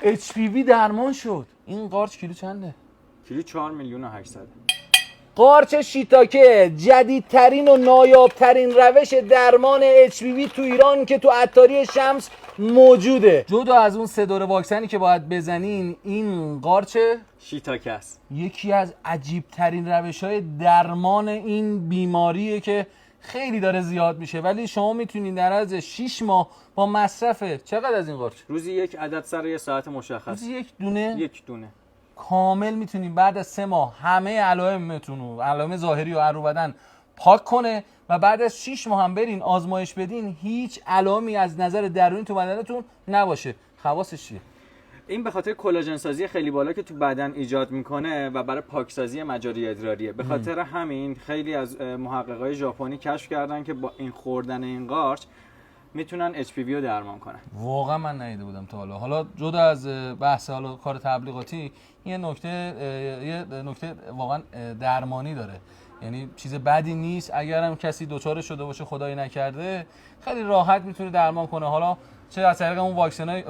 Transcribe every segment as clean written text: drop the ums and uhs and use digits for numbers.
HPV درمان شد. این قارچ کیلو چنده؟ کیلو 4 میلیون و 800. قارچ شیتاکه جدیدترین و نایابترین روش درمان HPV تو ایران که تو عطاری شمس موجوده. جدا از اون 3 دوره واکسنی که باید بزنین، این قارچ شیتاکه است. یکی از عجیبترین روش‌های درمان این بیماریه که خیلی داره زیاد میشه، ولی شما میتونید در عرض 6 ماه با مصرف چقدر از این قارچ؟ روزی 1 عدد سر یه ساعت مشخص. روزی 1 دونه؟ 1 دونه. کامل میتونید بعد از 3 ماه همه علائمتون رو، علائم ظاهری و عروق بدن پاک کنه و بعد از 6 ماه هم برین آزمایش بدین، هیچ علائمی از نظر درونی تو بدنتون نباشه. خواصش چیه؟ این به خاطر کلاژن سازی خیلی بالا که تو بدن ایجاد میکنه و برای پاکسازی مجاری ادراریه. به خاطر همین خیلی از محققای ژاپنی کشف کردن که با این خوردن این قارچ میتونن HPV رو درمان کنن. واقعا من ندیده بودم تا حالا. حالا جدا از بحث حالا کار تبلیغاتی، یه نکته واقعا درمانی داره. یعنی چیز بدی نیست. اگر هم کسی دچار شده باشه خدای نکرده، خیلی راحت میتونه درمان کنه. حالا چه از طریق اون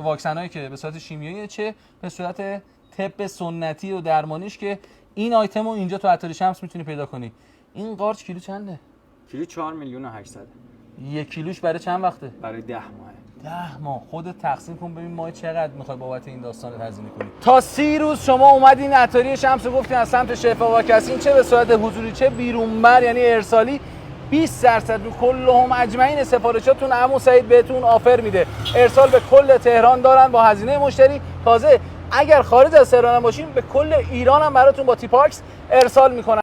واکسنایی که به صورت شیمیایی، چه به صورت طب سنتی و درمانیش که این آیتم رو اینجا تو عطاری شمس میتونی پیدا کنی. این قارچ کیلو چنده؟ کیلو 4 میلیون و 800. 1 کیلوش برای چند وقته؟ برای 10 ماهه. 10 ماه. خودت تقسیم کن ببین ماه چقدر میخوای بابت این داستان هزینه کنی. تا 30 روز شما اومدین عطاری شمس رو گفتین از سمت شفا واکسین، چه به صورت حضوری چه بیرونبر یعنی ارسالی، 20% رو کلهم اجمعین سفارشاتون عمو سعید بهتون آفر میده. ارسال به کل تهران دارن با هزینه مشتری. تازه اگر خارج از تهران باشین به کل ایران هم براتون با تیپاکس ارسال میکنن.